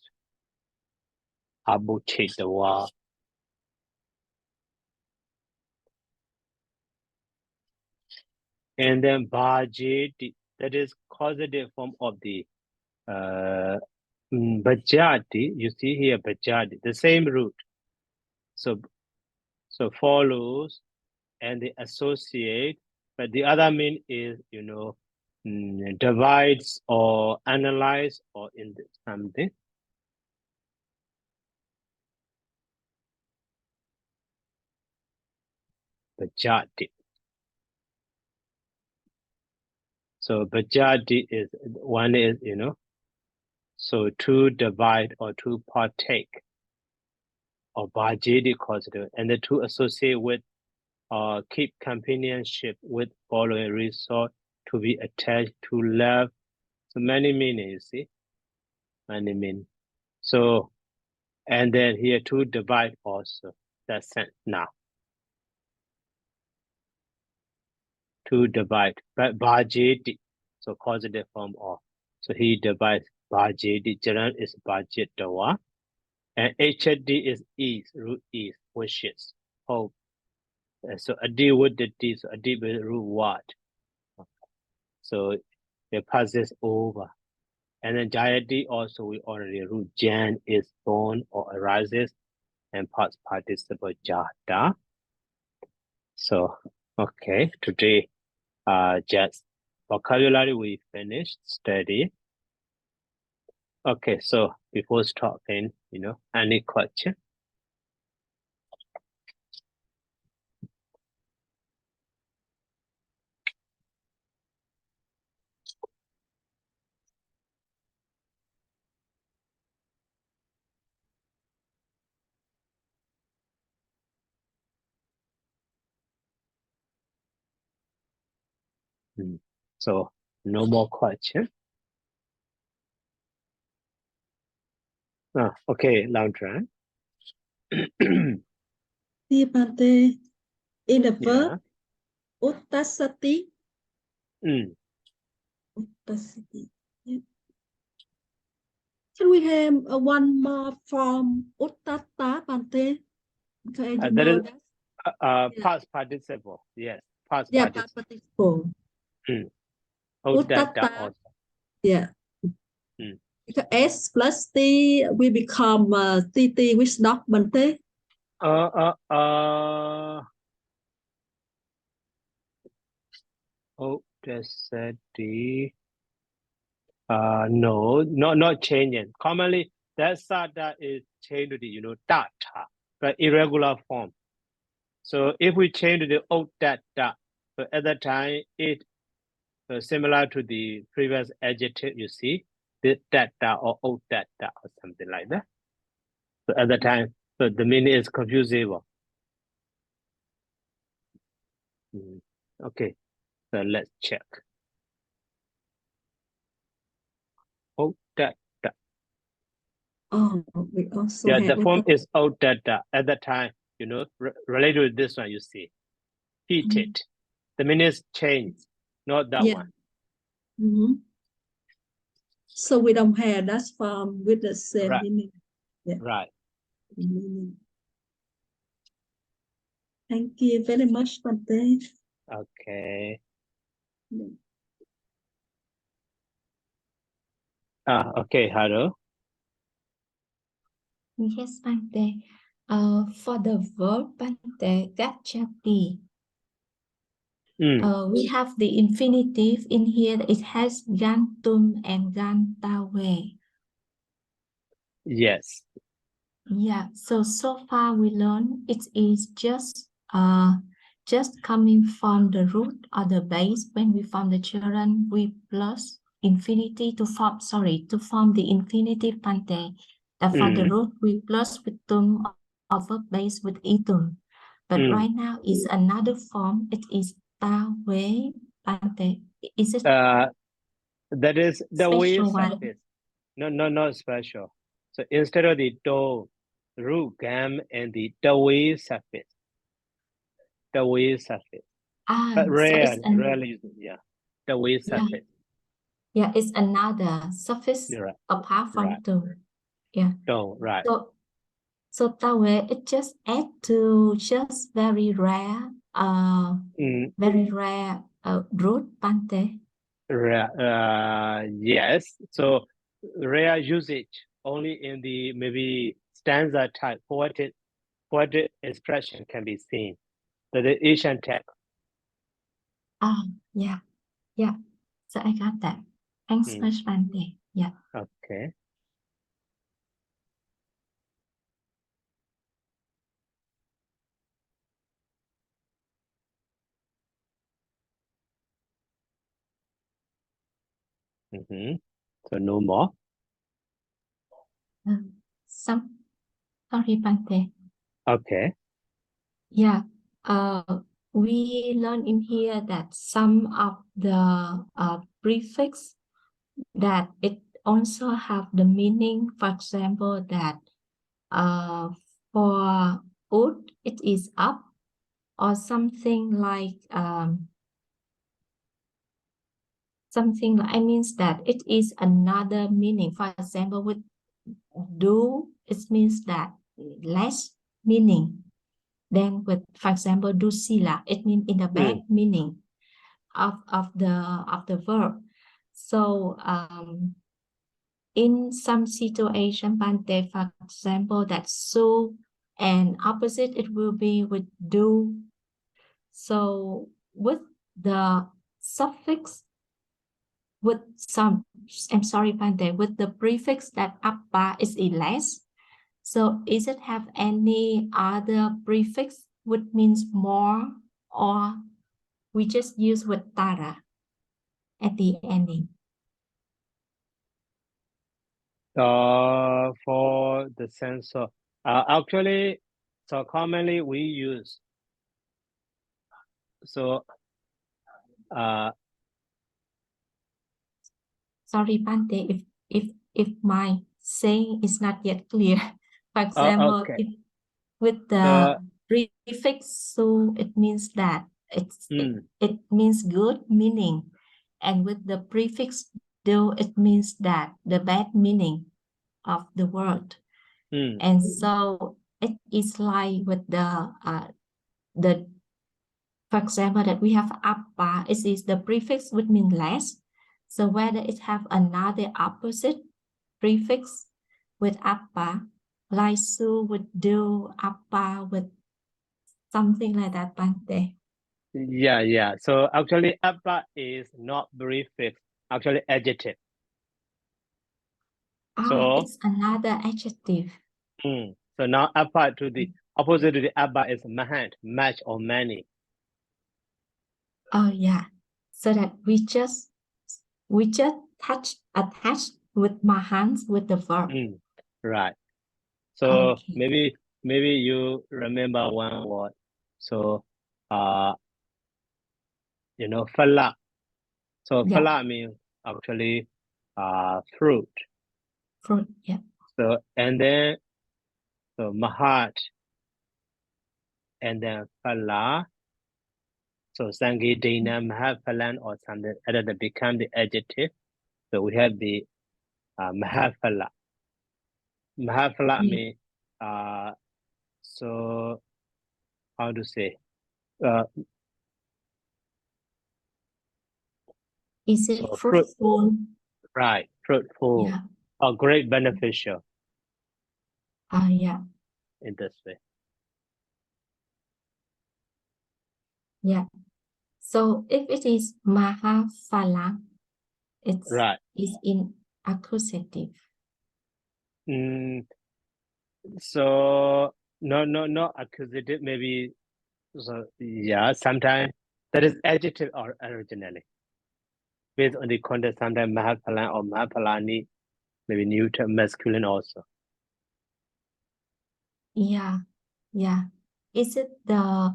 Aboche the wa. And then bajeti, that is causative form of the bajati. You see here bajati, the same root. So follows and they associate, but the other mean is divides or analyze or in something. Bajati. So bajati is one is so to divide or to partake or bajati causative, and the two associate with keep companionship with following resort, to be attached, to love. So many meanings, you see, many meanings. So, and then here to divide also. That's sense now. To divide, but bajeti, so causative form of. So he divides bajeti. Jaran is bajet dawa, and hd is ease, root ease, wishes, hope. So adi with the d, so adi with root what. So it passes over. And then jayati also we already root jan is born or arises, and past participle jata. So okay, today just vocabulary we finished study. Okay, so before stopping, any question? So no more question. Okay, Landran. In the verb, uttasati. Uttasati. Yeah. Can we have one more from uttata, Bante? That is past participle. Yes, past participle. Uttata also. Yeah. Because S plus T we become TT which not Bante? Uttasati. No, not changing. Commonly, that sada is changed to the data, but irregular form. So if we change to the old data, so at that time it similar to the previous adjective, you see, the data or old data or something like that. So at that time, so the meaning is confusable. Okay, so let's check. Old data. Oh, we also the form is old data at that time, related with this one, you see. Heated. The meaning is changed, not that one. So we don't have that form with the same meaning. Right. Thank you very much, Bante. Okay. Yeah. Okay, Haru. Yes, Bante. For the verb Bante, gachati, we have the infinitive in here. It has gantum and gantawe. Yes. Yeah, so far we learned it is just coming from the root or the base. When we form the children, we plus infinity to form the infinitive Bante. For the root, we plus with tum of a base with itum. But right now is another form. It is tawe Bante. Is it That is the way special one? surface. No, not special. So instead of the do, root, gam, and the way surface. The way surface. But So rarely, yeah. The way surface. Yeah, it's another surface Right. apart from Right. tum. Yeah. Do, right. So tawe, it just add to just very rare root Bante. Yes. So rare usage only in the maybe stanza type poetic expression can be seen. The Asian text. Yeah. So I got that. Thanks much, Bante. Yeah. Okay. So no more. Sorry, Bante. Okay. Yeah. We learn in here that some of the prefix that it also have the meaning. For example, that for wood it is up, or something like I means that it is another meaning. For example, with do, it means that less meaning. Then with, for example, do sila, it means in the bad meaning of the verb. So in some situation, Bante, for example, that so and opposite, it will be with do. So with the suffix, with some, I'm sorry, Bante, with the prefix that appa is less. So is it have any other prefix which means more, or we just use with tara at the ending? For the sense of actually, so commonly we use so sorry, Bante, if my saying is not yet clear. For example, okay. if with the prefix so, it means that it means good meaning, and with the prefix do, it means that the bad meaning of the word. And so it is like with the for example, that we have appa, it is the prefix would mean less. So whether it have another opposite prefix with appa, like su would do, appa with something like that, Bante. Yeah. So actually, appa is not prefix, actually adjective. So it's another adjective. So now appa to the opposite to the appa is mahant, much or many. Oh yeah. So that we just attach with mahans with the verb. Right. So Okay. maybe you remember one word. So fala. So fala means actually fruit. Fruit, yeah. So and then so mahat and then fala. So sangi dana mahat falan or something other that become the adjective. So we have the mahat fala. Mahaphala Yeah. means so how to say Is it so fruitful? right, fruitful Yeah. or great beneficial Yeah. in this way. Yeah. So if it is Mahaphala, it's Right. is in accusative. So no accusative, maybe. So yeah, sometimes that is adjective or originally. Based on the context, sometimes Mahaphala or Mahaphalani, maybe neuter masculine also. Yeah. Yeah. Is it the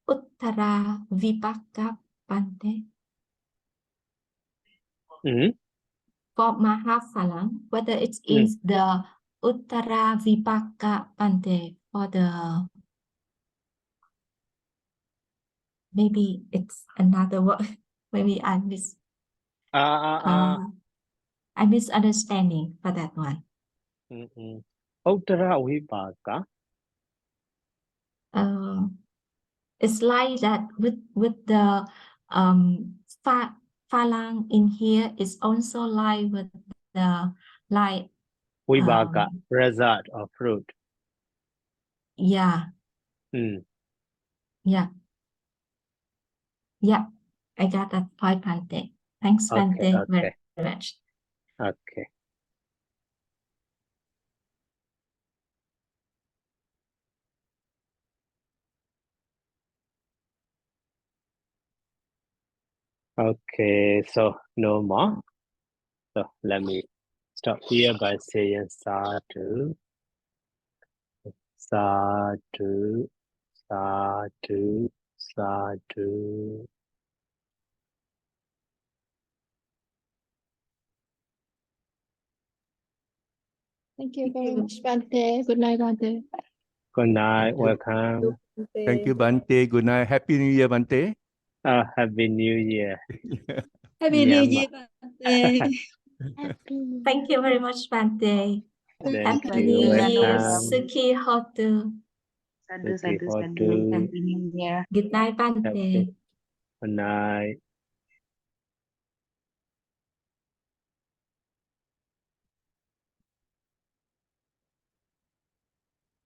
Uttara Vipaka Pante? For Mahaphala, whether it is the Uttara Vipaka Pante for the maybe it's another word. Maybe I'm misunderstanding for that one. Uttara Vipaka. It's like that with the phalang in here is also like with the like Vipaka, result or fruit. Yeah. Yeah. Yeah. I got that point, Pante. Thanks, Pante, very much. Okay. Okay, so no more. So let me stop here by saying Sadhu, Sadhu, Sadhu, Sadhu. Thank you very much, Bante. Good night, Bante. Good night, welcome. Thank you, Bante. Good night. Happy New Year, Bante. Happy New Year. Happy New Nyama. Year, Bante. Thank you very much, Bante. Thank Happy you, New Year, welcome. Suki Hotu. Suki Hotu. Good night, Bante. Good night.